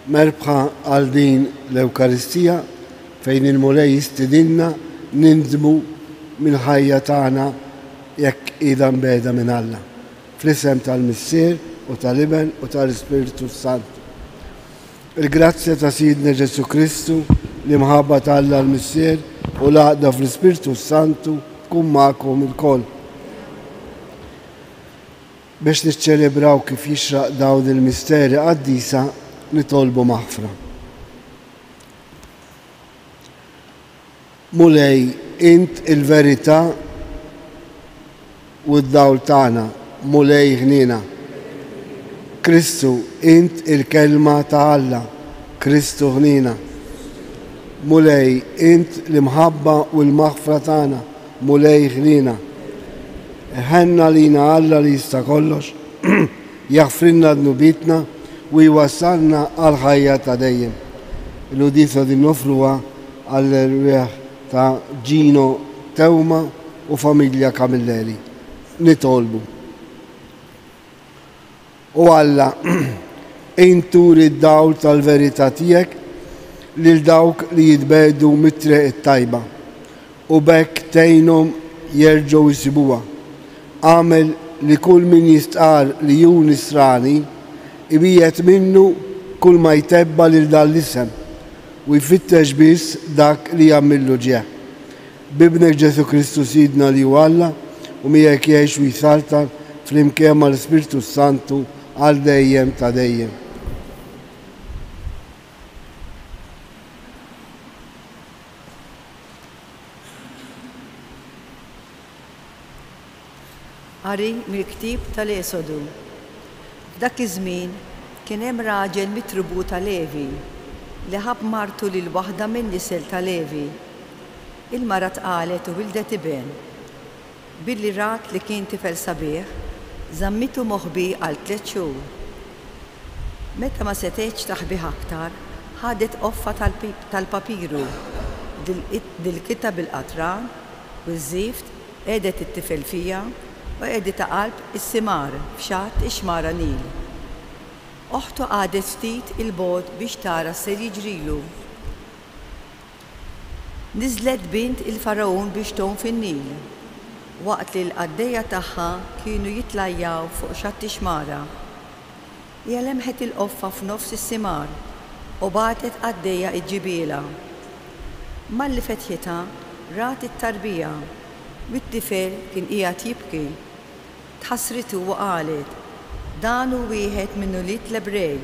Merbħa għal din l-Ewkaristija fejn il-Mulej jistidilna nindmu mill-ħajja tagħna jekk qiegħda mbeda minn Alla. Fl-isem tal-Missier u tal-Iben u tal-Ispiritu Sant. Il-grazzja ta' Sidna Ġesu Kristu li mħabba ta' Alla l-Missier u l-għaqda fl-Ispiritu Santu tkun magħkom ilkoll. Biex niċċelebraw kif jixraq dawn il-misteri qaddisa nitolbu maħfra. Mulej, int il-verità u d-dawl tagħna, Mulej ħnina. Kristu, int il-kelma ta' Alla, Kristu ħnina. Mulej, int l-imħabba u l-maħfra tagħna, Mulej ħnina. Ħenna lina Alla li jista' kollox, jaħfrinna d-nubitna u jwassalna għal ħajja ta' dejjem. Il-udisa din nofruha għall-rwieħ ta' Gino Tewma u familja Camilleri. Nitolbu. U Alla, inturi d-dawl tal-verità tiegħek lil dawk li jitbedu mit-triq it-tajba u bekk tgħinhom jerġgħu jsibuha. Għamel li kull min jistqar li hu nisrani ibiet minnu kull ma jtebba lil dan l-isem u jfittex biss dak li jagħmillu ġieħ. Bibnek Ġesu Kristu Sidna li hu Alla u miegħek jgħix u jsaltar flimkien mal-Ispiritu Santu għal dejjem ta' dejjem. Qari mill-ktieb tal-Esodu. F'dak iż-żmien kien hemm raġel mitrubu ta' Levi li ħab martu lil waħda min-nisel ta' Levi. Il-mara tqalet u wildet iben. Billi rat li kien tifel sabiħ, żammitu moħħbi għal 3 xhur. Meta ma setgħetx taħbih aktar, ħadet offa tal-papiru, dil-kitab bil-qatran u ż-żift qiegħdet it-tifel fija u qiegħdet ta' qalb is-simar f'xatt ix-xmara Nil. Oħtu għadet ftit il-bod biex tara se jiġrilu. Niżlet bint il-Farawn biex ton fin-Nil, waqt li l-qaddejja tagħha kienu jitlajjaw fuq xatt ix-xmara. Hija lemħet il-qoffa f'nofs is-simar u bagħtet qaddejja iġġibielha. Malli fetħitha rat it-tarbija u t-tifel kien qiegħed jibki. Tħassritu u qalet, dan hu wieħed minn ulied l-Ebrej.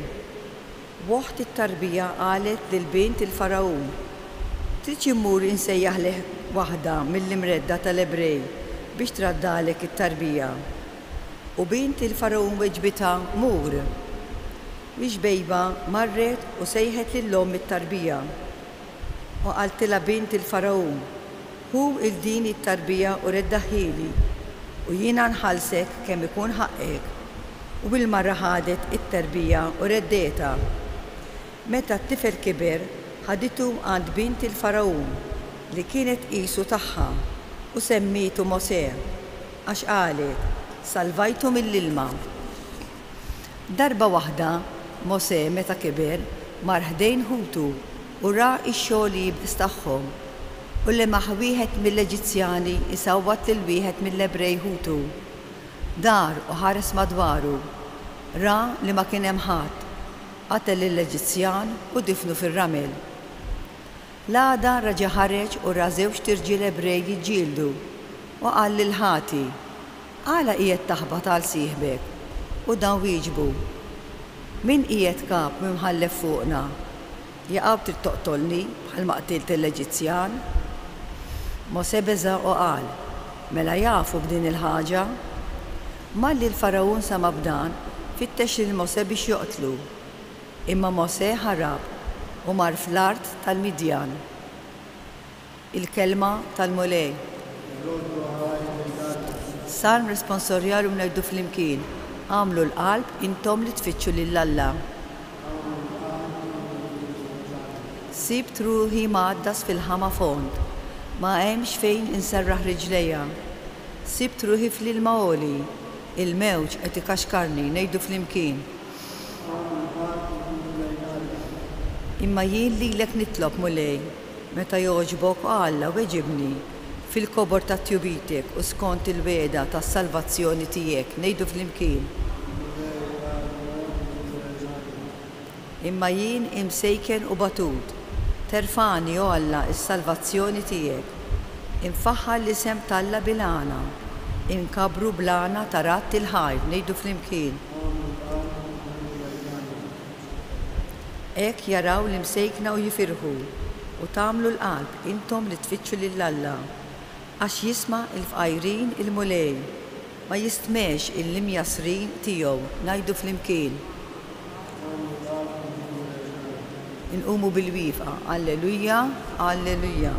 Waħt it-tarbija qalet lill-bint il-Farawn, trid immur insejjaħlek waħda mill-imredda tal-Ebrej biex traddalek it-tarbija. U bint il-Farawn weġbitha mur. Biex bejba marret u sejħet lil-omm it-tarbija. U qaltilha bint il-Farawn, hu il-din it-tarbija u reddaħili u jiena nħallsek kemm ikun ħaqek. U bil-marra ħadet it-tarbija u reddeta. Meta t-tifel kiber, ħaditu għand bint il-Farawn li kienet qisu tagħha u semmitu Mosè għax qalet, salvajtu mill-ilma. Darba waħda, Mosè meta kiber mar ħdejn ħutu u ra x-xogħol tagħhom u li wieħed mill-Eġizzjani isawwat lil wieħed mill-Ebrej ħutu. Dar u ħares madwaru, ra li ma kien hemm ħadd, qatel lill-Eġizzjan u difnu fir-ramel. L-għada raġa' ħareġ u ra żewġ tirġiel Ebrej jiġġieldu u qal lil ħati, għala qiegħed taħbad għal sieħbek u dan wieġbu. Min qiegħed kap mimħallef fuqna? Jaqgħu trid toqtolni bħalma qtilt l-Eġizzjan? Mosè beża u qal, mela jafu b'din il-ħaġa? Malli l-Farawn sama b'dan fittex lil Mosè biex joqtlu. Imma Mosè ħarab u mar fl-art tal-Midjan. Il-kelma tal-Mulej. Salm responsorjalu ngħidu flimkien, għamlu l-qalb intom li tfittxu lill-Alla. Sibt ruħi mgħaddas fil-ħama fond, ma hemmx fejn inserraħ riġlejja. Sibt ruħi fl-ilma għoli, il-mewġ qed ikaxkarni ngħidu flimkien. imma jien lilek nitlob mulej, meta jogħġbok Alla weġibni fil-kobor ta' tjubitek u skont il-weda tas-salvazzjoni tiegħek ngħidu flimkien. Imma jien imsejken u batut, terfani o Alla is-salvazzjoni tiegħek, infaħħal l-isem Alla bil-għana, inkabru blana tarat il-ħajr, ngħidu flimkien. Ek jaraw l-imsejkna u jifirħu u tagħmlu l-qalb intom li tfittxu lill-Alla, għax jisma' il-fqajrin il-mulej, ma jistmex il-imjasrin tiegħu, ngħidu flimkien. Inqumu bil-wifqa, Alleluja, Alleluja.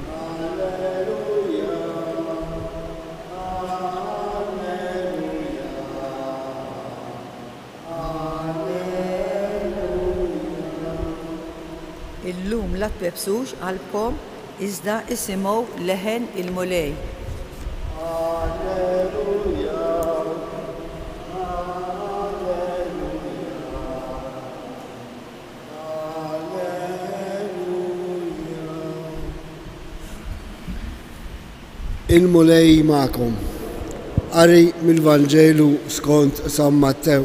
Illum la tbebsux qalbkom iżda isimgħu leħen il-mulej. Il-mulej ma'kom. Qari mill-Vanġelu skont San Mattew.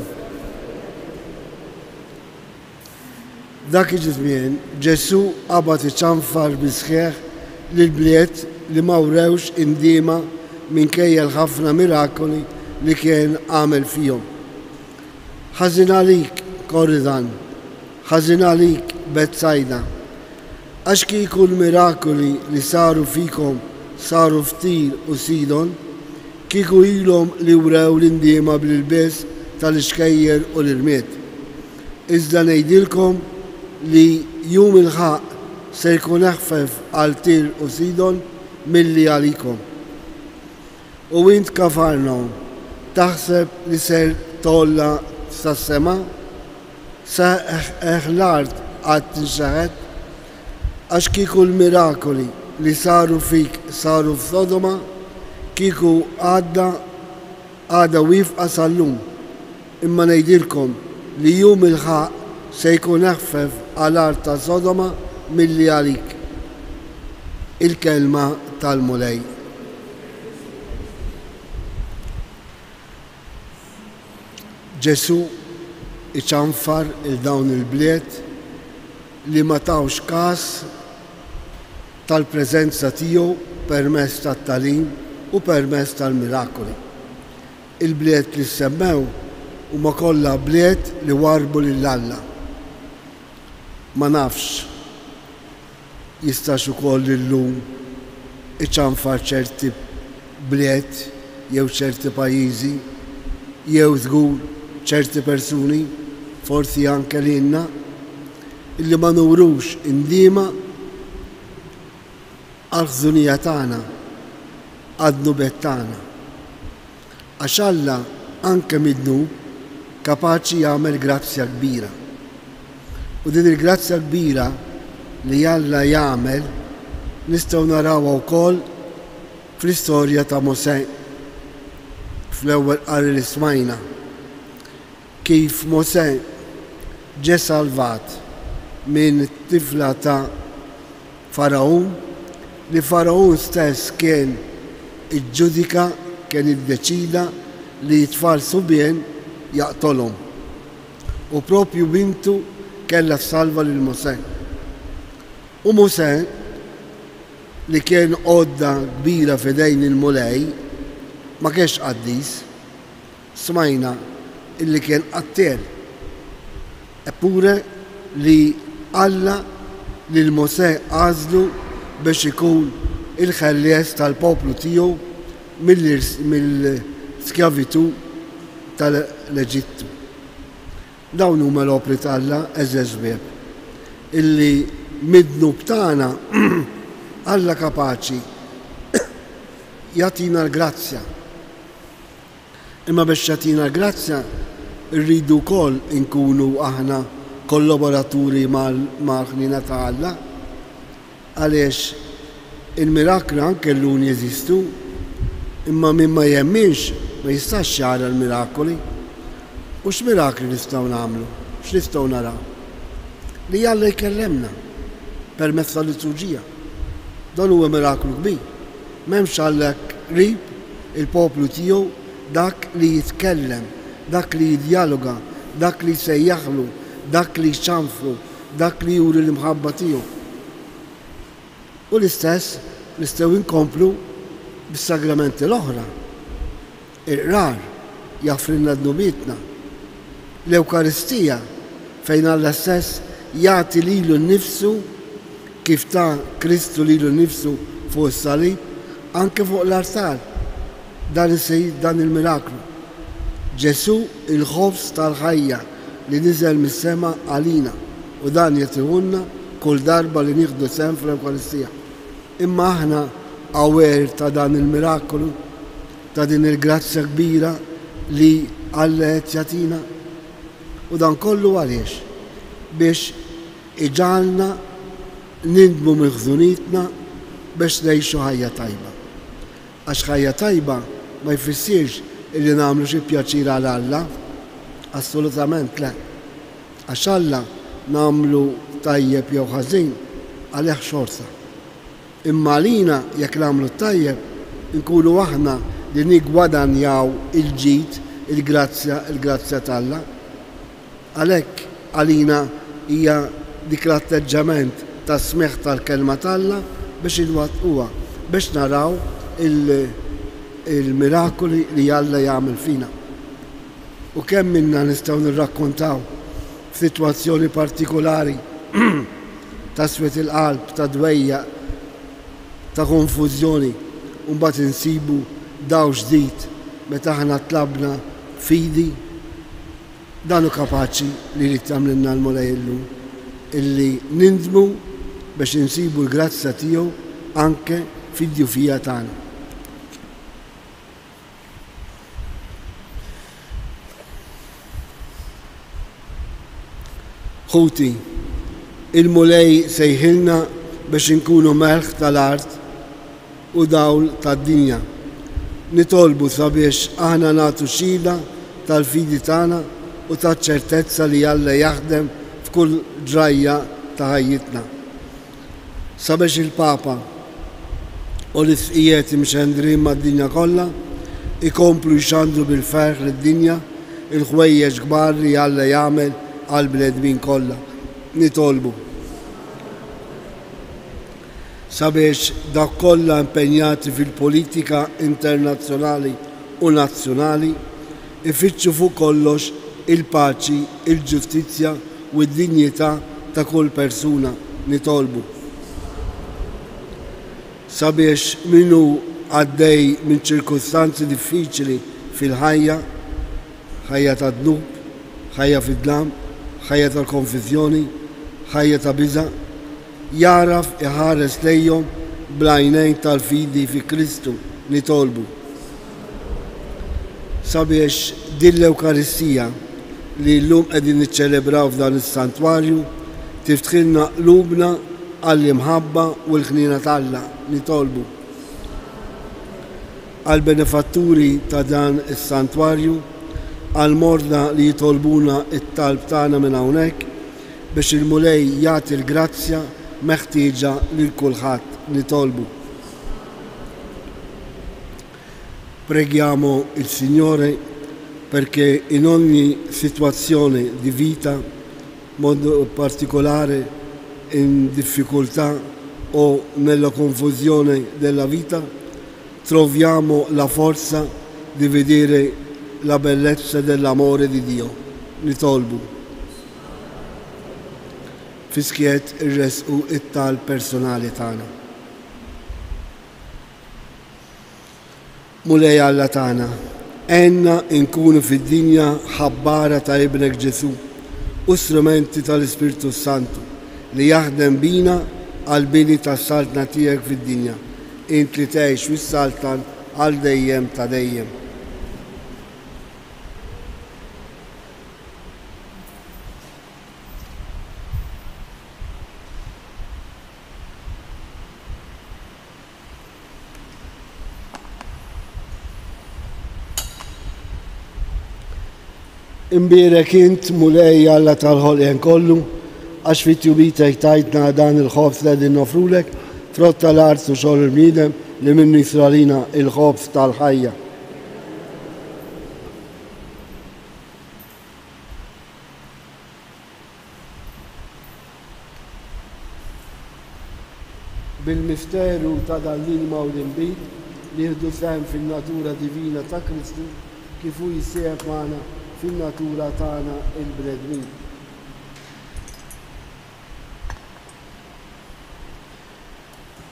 Dak iż-żmien Ġesu qabad iċanfar bisħieħ lill-bliet li ma wrewx indiema minkejja l-ħafna mirakoli li kien għamel fihom. Ħażin għalik Koridan, ħażin għalik Betsajda, għax kieku l-mirakoli li saru fikom saru f'Tir u Sidon, kieku ilhom li wrew l-indiema bl-ilbes tal-ixkejjer u l-irmiet. Iżda ngħidilkom li jum il-ħaq se jkun eħfef għal Tir u Sidon milli għalikom. U int Kafarnaum taħseb li ser tolla sas-sema, sa l-art għad tinxaħed, għax kieku l-mirakoli li saru fik saru f'Sodoma, kieku għadha wifqa sal-lum. Imma ngħidilkom li jum il-ħaq se jkun eħfef għal-art ta' Sodoma milli għalik. Il-kelma tal-mulej. Ġesu iċanfar il-dawn il-bliet li ma tawx każ tal-preżenza tiegħu permezz tat-tagħlim u permezz tal-mirakoli. Il-bliet li semmew huma kollha bliet li warbu lill-Alla. Ma nafx jistax ukoll illum iċanfar ċerti bliet jew ċerti pajjiżi jew żgur ċerti persuni, forsi anke lilna, illi ma nurux indiema għal-ħżunija tagħna, għad-nubet tagħna. Għax Alla anke mid-nub kapaċi jagħmel grazzja kbira. U din il-grazzja kbira li Alla jagħmel nistgħu narawha wkoll fl-istorja ta' Mosè fl-ewwel qari li smajna. Kif Mosè ġie salvat minn tifla ta' Farawn, li Farawn stess kien iġġudika, kien iddeċida li t-tfal subien jaqtolhom. U propju bintu kellha salva lil Mosè. U Mosè li kien għodda kbira f'idejn il-mulej ma kienx qaddis, smajna illi kien qattel. Eppure li Alla lil Mosè għażlu biex ikun il-ħellies tal-poplu tiegħu mill-skjavitu tal-Eġittu. Dawn huma l-opri ta' Alla eżeżbieb illi mid-dnub tagħna Alla kapaċi jagħtina l-grazzja. Imma biex jagħtina l-grazzja rridu wkoll inkunu aħna kollaboraturi mal-ħnina ta' Alla, għaliex il-mirakli anke llum jeżistu, imma min ma jemminx ma jistax jara l-mirakoli. U x'mirakli nistgħu nagħmlu? X'nistgħu naraw? Li Alla jkellemna. permezz tal-liturġija. Dan huwa miraklu kbir. M'hemmx għallek qrib il-poplu tiegħu dak li jitkellem, dak li jidjaloga, dak li jsejjaħlu, dak li jxanfru, dak li juri l-imħabba tiegħu. U l-istess nistgħu inkomplu bis-sagramenti l-oħra. Il-qrar jaffrinna d-nubietna. L-Ewkaristija fejn Alla stess jagħti lilu nnifsu kif ta' Kristu lilu nnifsu fuq is-salib anke fuq l-artar. Dan il-miraklu. Ġesu il-ħobs tal-ħajja li niżel mis-sema għalina u dan jagħtihulna kull darba li nieħdu sehem fl-Ewkaristija. Imma aħna awer ta' dan il-mirakolu, ta' din il-grazzja kbira li Alla qed jagħtina. U dan kollu għaliex biex iġalna nindmu mill-ħżunietna biex ngħixu ħajja tajba. Għax ħajja tajba ma jfissirx illi nagħmlu xi pjaċir għal Alla, assolutament le. Għax Alla nagħmlu tajjeb jew ħażin għalih xorta. Imma għalina jekk nagħmlu tajjeb inkunu aħna li nigwadanjaw il-ġid, il-grazzja tal-Alla. Għalhekk għalina hija dik l-atteġġament ta' smigħ tal-kelma tal-Alla biex inwattquha, biex naraw il-mirakoli li Alla jagħmel fina. U kemm minna nistgħu nirrakkontaw f'sitwazzjoni partikolari ta' swet il-qalb, ta' dwejja, ta' konfużjoni, u mbagħad insibu daw ġdid meta aħna tlabna fidi. Dan hu kapaċi li jrid tagħmlilna l-Mulej illum illi nindmu biex insibu l-grazzja tiegħu anke fid-djufija tagħna. Ħuti, il-Mulej sejħilna biex inkunu melħ tal-art u dawl tad-dinja. Nitolbu sabiex aħna nagħtu xhieda tal-fidi tagħna u taċ-ċertezza li Alla jaħdem f'kull ġrajja ta' ħajjitna. Sabiex il-Papa u l-isqijiet imxendrin mad-dinja kollha ikomplu jxandru bil-ferħ lid-dinja il-ħwejjeġ kbar li Alla jagħmel għall-bnedmin kollha. Nitolbu sabiex dak kollha impenjati fil-politika internazzjonali u nazzjonali ifittxu fuq kollox il-paċi, il-ġustizzja u d-dinjità ta' kull persuna. Nitolbu sabiex minnu għaddej minn ċirkustanzi diffiċli fil-ħajja, ħajja ta' dnub, ħajja fid-dlam, ħajja tal-konfizjoni, ħajja ta' biża', jaraf iħares lejhom bl-għajnejn tal-fidi fi Kristu. Nitolbu sabiex din l-Ewkaristija li llum qegħdin niċċelebraw f'dan is-santwarju tiftħilna qlubna għall-imħabba u l-ħniena tal-Alla. Nitolbu għall-benefatturi ta' dan is-santwarju, għall-morda li jitolbuna it-talb tagħna minn hawnhekk biex il-Mulej jagħti l-grazzja meħtieġa lil kulħadd. Nitolbu. Preghiamo il Signore perché in ogni situazione di vita, in modo particolare in difficoltà o nella confusione della vita, troviamo la forza di vedere la bellezza dell'amore di Dio. Nitolbu. Fiskiet irresqu it-tal personali tagħna. Mulej Alla tagħna, għenna nkunu fid-dinja ħabbara ta' Ibnek Ġesu u strumenti tal-Ispirtu Santu li jaħdem bina għal-bini tas-saltna tiegħek fid-dinja. Int li tgħix fis-saltan għal dejjem ta' dejjem. Imbierek int Mulej Alla tal-ħolqien kollu għax fit-tjubitek tajtna dan il-ħobs li qegħdin nofrulek, frott tal-art u xogħol il-bniedem li minnu jisralina il-ħobs tal-ħajja. Bil-misteru ta' dal-ilma u l-imbit li jieħdu sehem fin-natura divina ta' Kristu kif hu jissieħeb magħna fin-natura tagħna il-bnedmin.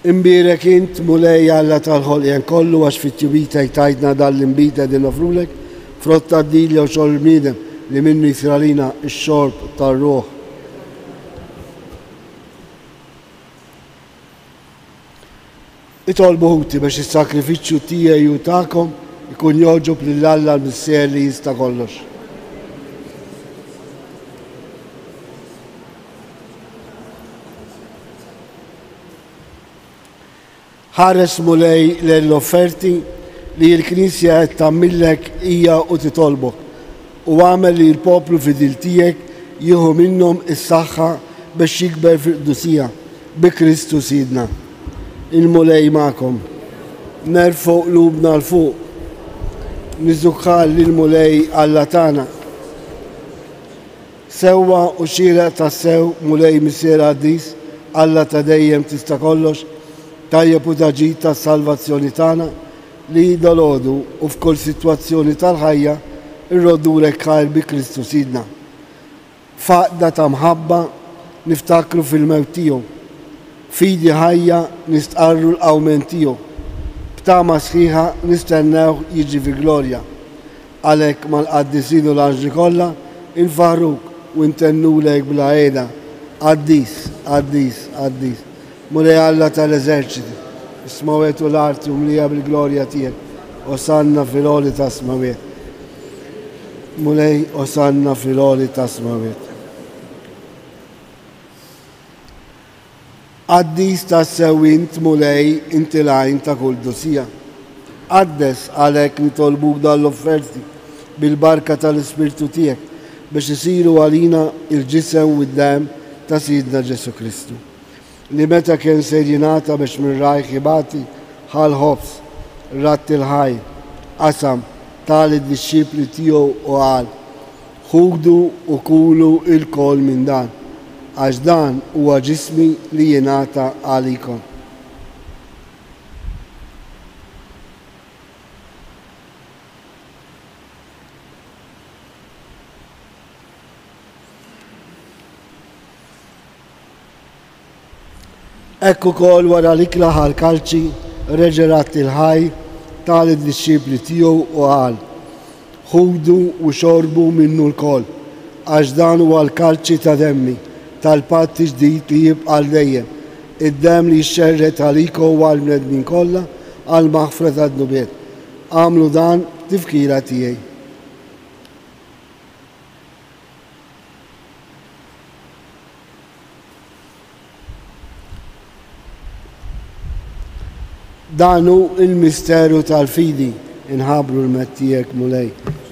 Imbierek int mulej Alla tal-ħolqien kollu għax fit-tjubitek tajtna dal-imbit qegħdin nofrulek frott tad-dilja u xogħol il-bniedem li minnu jisralina x-xorb tar-ruħ. Itolbu ħuti biex is-sakrifiċċju tiegħi u tagħkom ikun joġob lil Alla l-Missier li jista' kollox. Ħares mulej l-offerti li l-Knisja qed tagħmillek hija u titolbok u għamel li l-poplu fidil tiegħek jieħu minnhom is-saħħa biex jikber fil-qdusija bi Kristu Sidna. Il-mulej magħkom. Nerfgħu qlubna l-fuq. Niżukkal lill-mulej Alla tagħna. Sewwa u xieraq tas-sew mulej Missier Qaddis Alla ta' dejjem tista' kollox tajjeb u taġid tas-salvazzjoni tagħna li dalodu u f'kull sitwazzjoni tal-ħajja irrodulek ħajr bi Kristu Sidna. Faqda ta' mħabba niftakru fil-mewt tiegħu. Fidi ħajja nistqarru l-qawmen tiegħu. B'tama sħiħa nistennew jiġi fi glorja. Għalhekk mal-qaddisin u l-anġli kollha infarruk u ntennulek bla qiegħda. Qaddis, Qaddis, Qaddis. Mulej Alla tal-eżerċiti, is-smawiet u l-arti u mlija bil-glorja tiegħek. Osanna fil-għoli ta' smawiet. Mulej osanna fil-għoli ta' smawiet. Qaddis tas-sewwint mulej inti l-għajn ta' kull dusija. Qaddes għalhekk nitolbuk dal-offerti bil-barka tal-Ispirtu tiegħek biex isiru għalina il-ġisem u d-dem ta' Sidna Ġesu Kristu. Li meta kien se jingħata biex minn rajħ jibati ħal ħobs, rat il-ħaj, qasam tal-disċipli tiegħu u qal: ħudu u kulu il-kol minn dan, għax dan huwa ġismi li jingħata għalikom. Ekku kol wara li klaħa l-kalċi reġerat il-ħaj tal-disċipli tiegħu u qal: ħudu u xorbu minnu l-kol, għax dan huwa l-kalċi ta' demmi tal-patti ġdid li jibqa' dejjem, id-dem li jxerret għalikom u għall-bnedmin kollha għall-maħfra tad-nubiet. Għamlu dan tifkira tiegħi. Danu il-misteru tal-fidi inħabru l-mettijek mulej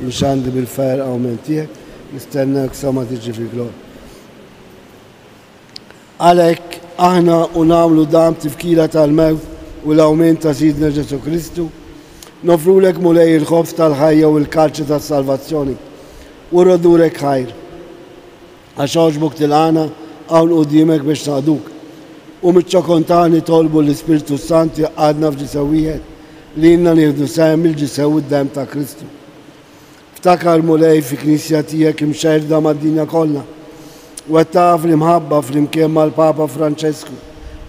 nxandi bil-fer għaw mentijek nistennek sama tiġi fi glor. Għalek aħna unamlu dam tifkira tal-mewt u l-awment ta' Sidna Ġesu Kristu nofrulek mulej il-ħobs tal-ħajja u l-kalċi tal-salvazzjoni u rodurek ħajr. Għax oġbuk til-għana għawn u dimek biex naħduk. U mitċokontani tolbu l-Ispirtu Santi għadna f'ġisewijiet li jinna nieħdu sehem il-ġisew id-dem ta' Kristu. Ftakar mulej fi knisja tiegħek imxerda mad-dinja kollha u qed taf li mħabba flimkien mal-Papa Franċesku,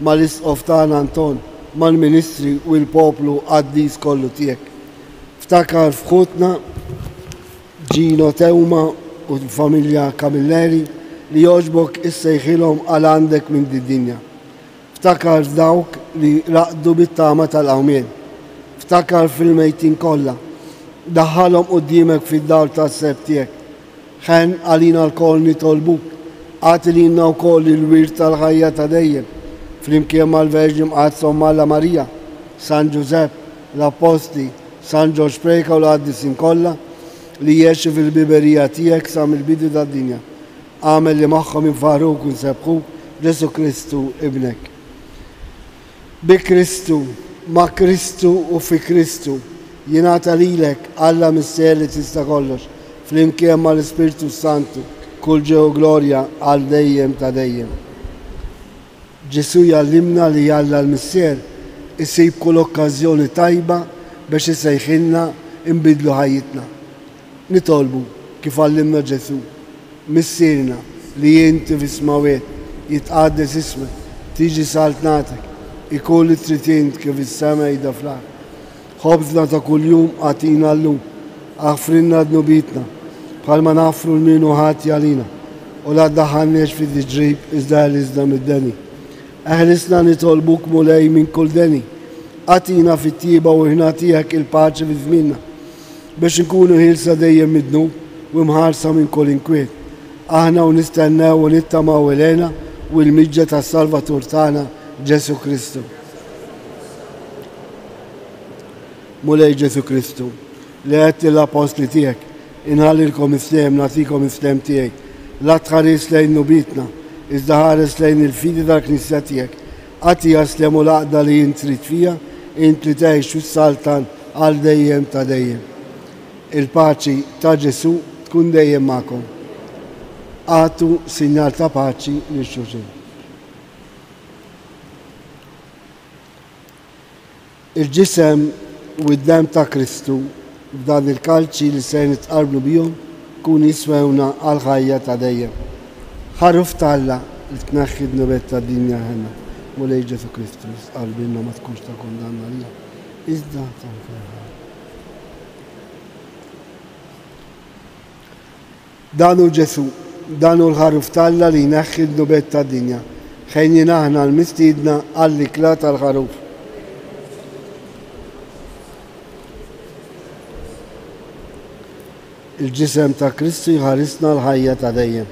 mal-Isqof tagħna Anton, mal-Ministri u l-poplu Qaddis kollu tiegħek. Ftakar f'ħutna Ġino Tewma u l-familja Camilleri li jogħġbok issejħilhom għal għandek minn din-dinja. Ftakar dawk li raqdu bit-tama tal-qawmien. Ftakar fil-mejtin kollha. Daħħalhom quddiemek fid-dar tas-seb tiegħek. Ħen għalina l-kol nitolbuk. Għati lilna wkoll il-wirt tal-ħajja ta' dejjem. Flimkien mal-Verġi mqaddsa Alla Marija, San Giuseppe, l-Apposti, San Ġorġ Preka u l-qaddisin kollha li jgħixu fil-biberija tiegħek sa mill-bidu tad-dinja. أعمل اللي معهم يفاروك ويسبقوك جيسو كريستو ابنك. بكريستو مع كريستو وفي كريستو ينعطى ليلك alla misteri tistakollox flimkien ma l-Spiritu Santu kull ġew glorja għal dejjem ta' dejjem. Ġesu jallimna li jalla l-missier isib kull okkażjoni tajba biex isejħilna imbidlu ħajjitna. Nitolbu kif għallimna Ġesu missierna li jinti fis-smawiet jitqaddes ismek tiġi saltnatek ikun li trid int kif is-sema jida fl-ard. خبزنا ta' kuljum għatina l-lum, għafrinna d-nubitna, bħalma nafru l-minu ħati għalina, u la d-daħannex fi d-ġrib iżda l-iżda mid-deni. Eħlisna nitolbuk mulej minn kull deni, għatina fit-tiba u ħnatijak il-paċi fi żminna, biex nkunu ħilsa dejjem mid-dnub u mħarsa minn kull inkwiet. Aħna u nistennew u nittamaw elena u l-miġġa ta' Salvatur tagħna Ġesu Kristu. Mulej Ġesu Kristu, li għetti l-apostli tijek, inħallilkom islem, natikom islem tijek, la tħaris lejn nubitna, iżda ħares lejn il-fidi dal-knisja tijek, għati jaslem u laqda li jintrit fija, int li teħx u saltan għal dejjem ta' dejjem. Il-paċi ta' Ġesu tkun dejjem ma'kom. Għatu sinjal ta' paċi li xuxin. Il-ġisem u d-dem ta' Kristu b'dan il-kalċi li se nitqarblu bihom kun jiswewna għal-ħajja ta' dejjem. Ħaruf talla li tneħħi d-nubet ta' dinja ħenna u lej Ġesu Kristus qalbinna ma tkunx ta' kundanna lija. Iżda ta' ferħa. Danu Ġesu, danu l-ħaruf talla li jneħħi d-nubet ta' dinja. Ħejni aħna l-mistidna għall-ikla tal-ħaruf. Il-ġisem ta' Kristu jħarisna l-ħajja ta' dejjem.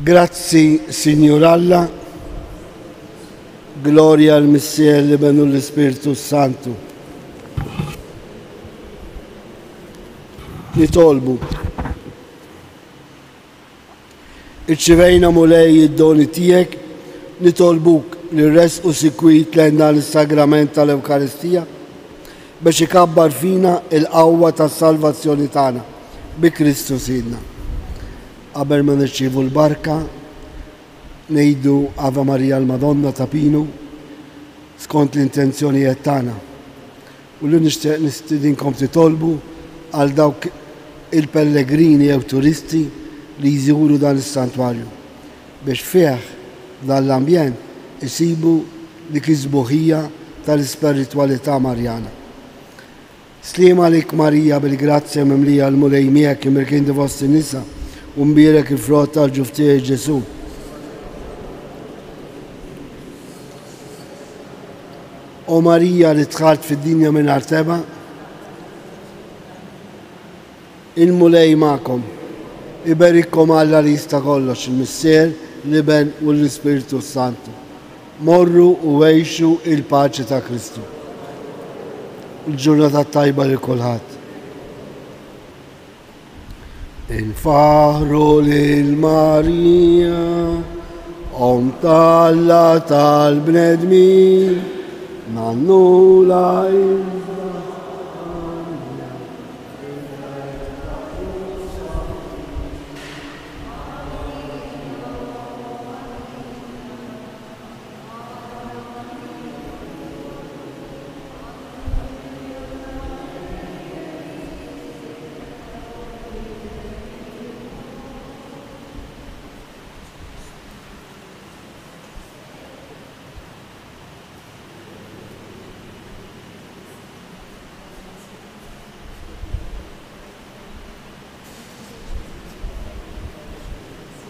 Grazzi, Signor Alla, gloria al Messia, l'Ibnu l-Ispiritu Santu. Nitolbu. Irċivejna mulej id-doni tijek, nitolbuk li resqu sikwit lejn l-sagrament tal-Ewkaristija biex ikabbar fina il-qawwa tas-salvazzjoni tagħna bi Kristu Sidna. Qabel ma nirċievu l-barka, ngħidu Ave Marija l-Madonna ta' Pinu skont l-intenzjonijiet tagħna. U li nixtieq nistidinkom titolbu għal dawk il-pellegrini jew turisti li jżuru dan is-santwarju biex fih dan l-ambjent isibu dik iż-sbuħija tal-ispiritualità Marjana. Slima lik Marija bil-grazzja mimlija l-mulej miegħek imkien fost in-nisa u mbierek il-frott tal-ġuf tiegħek Ġesu. O Marija li dħalt fid-dinja mingħajr teba, il-mulej magħkom, iberikkom Alla li jista' kollox, il-Missier, l-Iben u l-Ispiritu Santu. Morru u għejxu il-paċi ta' Kristu. Il-ġurnata tajba li kulħadd. Il-faħru lil Marija, tal-bnedmin, nannu la